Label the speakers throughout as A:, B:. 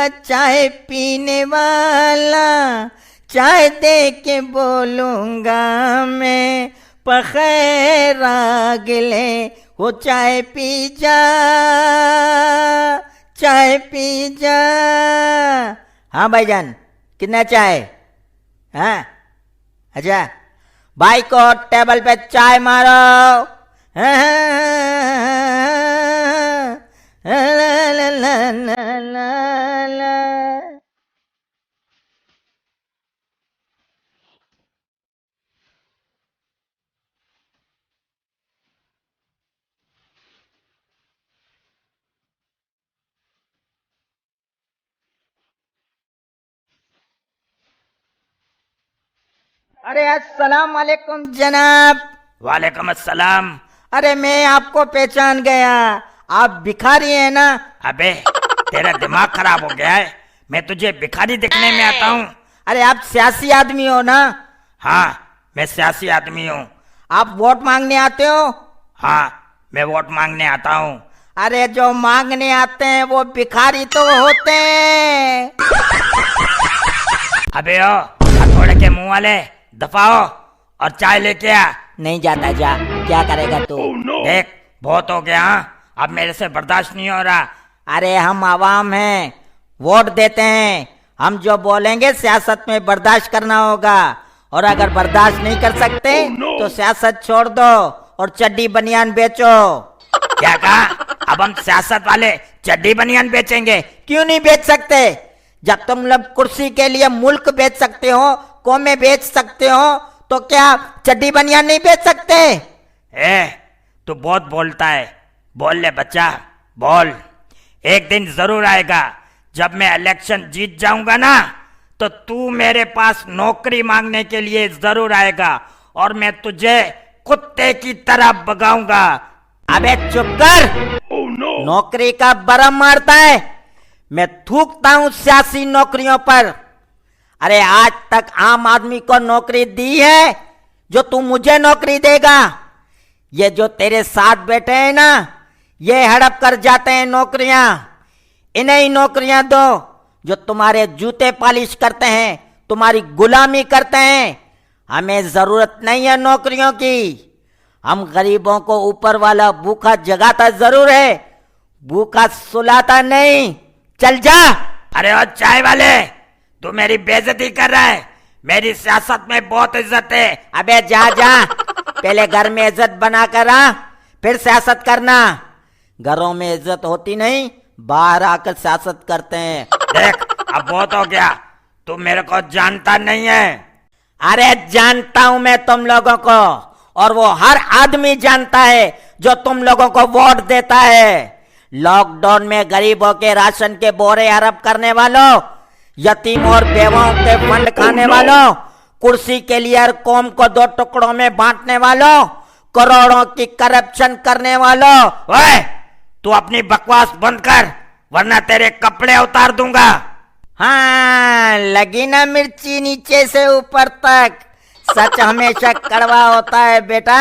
A: चाय पीने वाला, चाय दे के बोलूंगा मैं, पखेरा गिले वो चाय पी जा, चाय पी जा। हाँ भाईजान, कितना चाय? हाँ अच्छा, भाई को टेबल पे चाय मारो। ला ला ला ला ला ला। अरे अस्सलाम वालेकुम जनाब।
B: वालेकुम अस्सलाम।
A: अरे मैं आपको पहचान गया, आप भिखारी हैं ना?
B: अबे तेरा दिमाग खराब हो गया है, मैं तुझे भिखारी दिखने में आता हूँ?
A: अरे आप सियासी आदमी हो ना?
B: हाँ मैं सियासी आदमी हूँ।
A: आप वोट मांगने आते हो?
B: हाँ मैं वोट मांगने आता हूँ।
A: अरे जो मांगने आते हैं वो भिखारी तो होते हैं।
B: अबे ओ हथौड़े के मुंह वाले, दफाओ और चाय लेके आ।
A: नहीं जाता, जा। क्या करेगा तू?
B: देख बहुत हो गया, हाँ अब मेरे से बर्दाश्त नहीं हो रहा।
A: अरे हम आवाम हैं, वोट देते हैं, हम जो बोलेंगे सियासत में बर्दाश्त करना होगा, और अगर बर्दाश्त नहीं कर सकते तो सियासत छोड़ दो और चड्डी बनियान बेचो।
B: क्या कहा? अब हम सियासत वाले चड्डी बनियान बेचेंगे?
A: क्यों नहीं बेच सकते? जब तुम लोग कुर्सी के लिए मुल्क बेच सकते हो, कौमें बेच सकते हो, तो क्या चड्डी बनियान नहीं बेच सकते?
B: तू बहुत बोलता है, बोल ले बच्चा बोल। एक दिन जरूर आएगा जब मैं इलेक्शन जीत जाऊंगा ना, तो तू मेरे पास नौकरी मांगने के लिए जरूर आएगा और मैं तुझे कुत्ते की तरह भगाऊंगा।
A: अबे चुप कर। नौकरी का बरम मारता है, मैं थूकता हूं सियासी नौकरियों पर। अरे आज तक आम आदमी को नौकरी दी है जो तू मुझे नौकरी देगा? ये जो तेरे साथ बैठे हैं ना, ये हड़प कर जाते हैं नौकरियां। इन्हें ही नौकरियां दो जो तुम्हारे जूते पालिश करते हैं, तुम्हारी गुलामी करते हैं। हमें जरूरत नहीं है नौकरियों की। हम गरीबों को ऊपर वाला भूखा जगाता जरूर है, भूखा सुलाता नहीं। चल जा।
B: अरे ओ चाय वाले, तू मेरी बेइज्जती कर रहा है। मेरी सियासत में बहुत इज्जत है।
A: अबे जा जा, पहले घर में इज्जत बनाकर आ, फिर सियासत करना। घरों में इज्जत होती नहीं, बाहर आकर सियासत करते हैं।
B: देख अब बहुत हो गया, तू मेरे को जानता नहीं है।
A: अरे जानता हूं मैं तुम लोगों को, और वो हर आदमी जानता है जो तुम लोगों को वोट देता है। लॉकडाउन में गरीबों के राशन के बोरे हड़प करने वालों, यतीम और बेवाओं के फंड खाने वालों, कुर्सी के लिए हर कौम को दो टुकड़ों में बांटने वालों, करोड़ों की करप्शन करने वालों।
B: ओए तू अपनी बकवास बंद कर, वरना तेरे कपड़े उतार दूंगा।
A: हाँ लगी ना मिर्ची नीचे से ऊपर तक। सच हमेशा कड़वा होता है बेटा।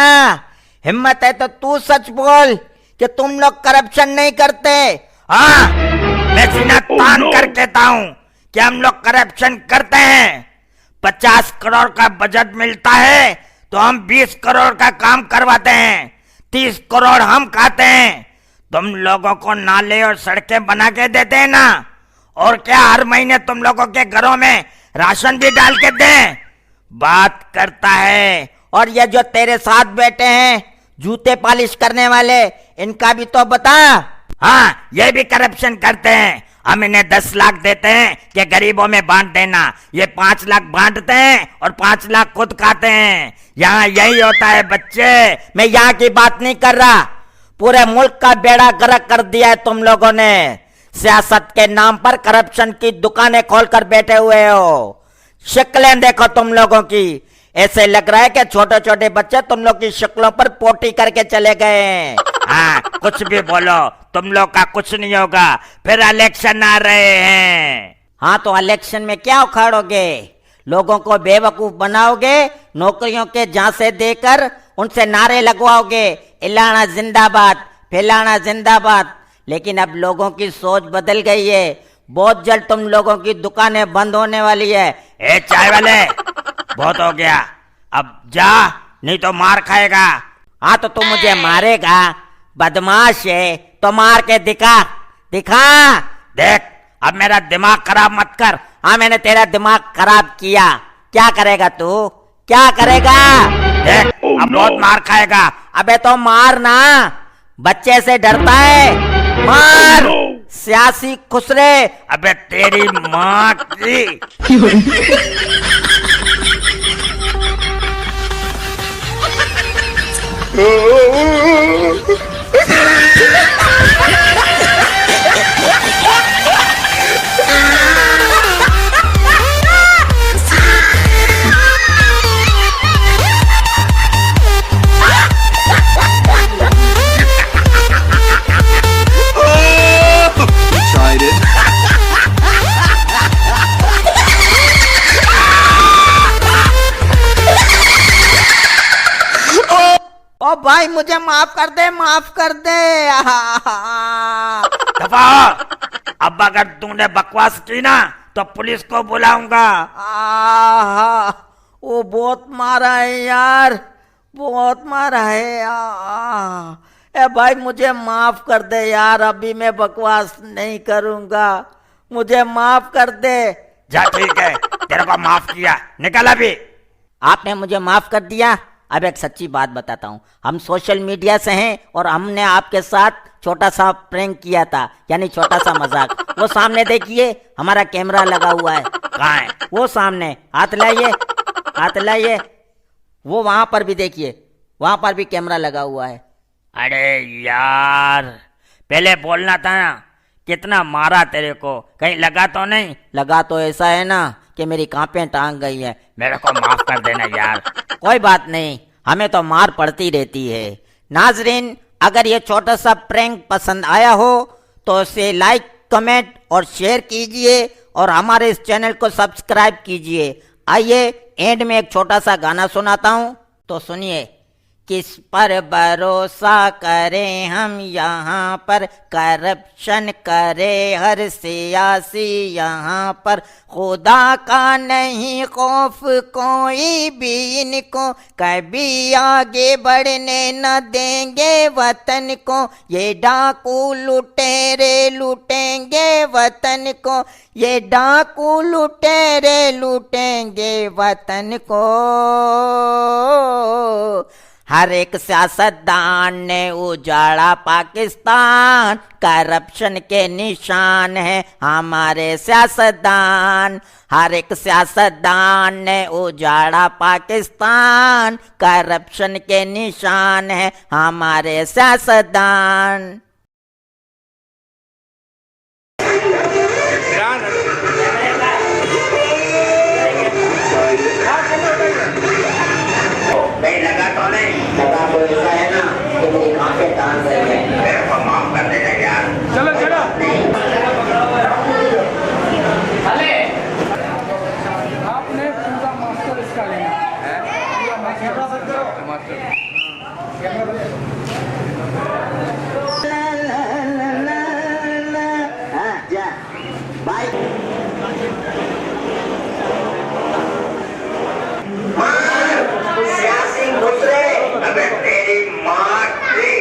A: हिम्मत है तो तू सच बोल कि तुम लोग करप्शन नहीं करते।
B: हाँ मैं सीना तान कर कहता हूँ कि हम लोग करप्शन करते हैं। 50 करोड़ का बजट मिलता है तो हम 20 करोड़ का काम करवाते हैं, 30 करोड़ हम खाते हैं। तुम लोगों को नाले और सड़कें बना के देते हैं ना, और क्या हर महीने तुम लोगों के घरों में राशन भी डाल के दें? बात करता है।
A: और ये जो तेरे साथ बैठे हैं जूते पालिश करने वाले, इनका भी तो बता।
B: हाँ ये भी करप्शन करते हैं। हम इन्हें 10 लाख देते हैं कि गरीबों में बांट देना, ये 5 लाख बांटते हैं और 5 लाख खुद खाते हैं। यहाँ यही होता है बच्चे।
A: मैं यहाँ की बात नहीं कर रहा, पूरे मुल्क का बेड़ा गर्क कर दिया है तुम लोगों ने। सियासत के नाम पर करप्शन की दुकानें खोलकर बैठे हुए हो। शक्लें देखो तुम लोगों की, ऐसे लग रहा है कि छोटे छोटे बच्चे तुम लोग की शक्लों पर पोटी करके चले गए हैं।
B: हाँ कुछ भी बोलो, तुम लोग का कुछ नहीं होगा, फिर इलेक्शन आ रहे हैं।
A: हाँ तो इलेक्शन में क्या उखाड़ोगे? लोगों को बेवकूफ बनाओगे, नौकरियों के झांसे देकर उनसे नारे लगवाओगे, इलाना जिंदाबाद, फैलाना जिंदाबाद। लेकिन अब लोगों की सोच बदल गई है, बहुत जल्द तुम लोगों की दुकानें बंद होने वाली है।
B: ए चाय वाले, बहुत हो गया, अब जा, नहीं तो मार खाएगा।
A: हाँ तो तू मुझे मारेगा? बदमाश है, तो मार के दिखा दिखा।
B: देख, अब मेरा दिमाग खराब मत कर।
A: हाँ मैंने तेरा दिमाग खराब किया। क्या करेगा तू? क्या करेगा?
B: देख, अब बहुत मार खाएगा।
A: अबे तो मार ना, बच्चे से डरता है। मार सियासी खुसरे।
B: अबे तेरी माँ की।
C: Tried it.
A: ओ भाई मुझे माफ कर दे, माफ कर दे।
B: दफा हो। अब अगर तूने बकवास की ना तो पुलिस को बुलाऊंगा।
A: वो बहुत मारा है यार, बहुत मारा है। ए भाई मुझे माफ कर दे यार, अभी मैं बकवास नहीं करूंगा, मुझे माफ कर दे।
B: जा ठीक है, तेरे को माफ किया, निकल अभी।
A: आपने मुझे माफ कर दिया। अब एक सच्ची बात बताता हूँ, हम सोशल मीडिया से हैं और हमने आपके साथ छोटा सा प्रैंक किया था, यानी छोटा सा मजाक। वो सामने देखिए, हमारा कैमरा लगा हुआ है।
B: कहाँ है?
A: वो सामने, हाथ लाइए, हाथ लाइए। वो वहां पर भी देखिए, वहां पर भी कैमरा लगा हुआ है।
B: अरे यार, पहले बोलना था ना। कितना मारा तेरे को, कहीं लगा तो नहीं?
A: लगा तो ऐसा है ना कि मेरी कांपें टांग गई है।
B: मेरे को माफ कर देना यार।
A: कोई बात नहीं, हमें तो मार पड़ती रहती है। नाजरीन, अगर ये छोटा सा प्रैंक पसंद आया हो तो इसे लाइक, कमेंट और शेयर कीजिए और हमारे इस चैनल को सब्सक्राइब कीजिए। आइए एंड में एक छोटा सा गाना सुनाता हूँ, तो सुनिए। किस पर भरोसा करें हम, यहाँ पर करप्शन करे हर सियासी। यहाँ पर खुदा का नहीं खौफ कोई भी, इनको कभी आगे बढ़ने न देंगे वतन को। ये डाकू लुटेरे लूटेंगे वतन को, ये डाकू लुटेरे लूटेंगे वतन को। हर एक सियासतदान ने उजाड़ा पाकिस्तान, करप्शन के निशान है हमारे सियासतदान। हर एक सियासतदान ने उजाड़ा पाकिस्तान, करप्शन के निशान है हमारे सियासतदान।
B: नहीं लगा तो नहीं?
A: लगा तो ऐसा है ना कि मेरी आंखें टांग गई है।
B: मेरे को माफ कर देना यार।
D: चलो चलो। आपने पूरा मास्टर इसका लेना है, पूरा मास्टर।
B: अबे तेरी माँ की।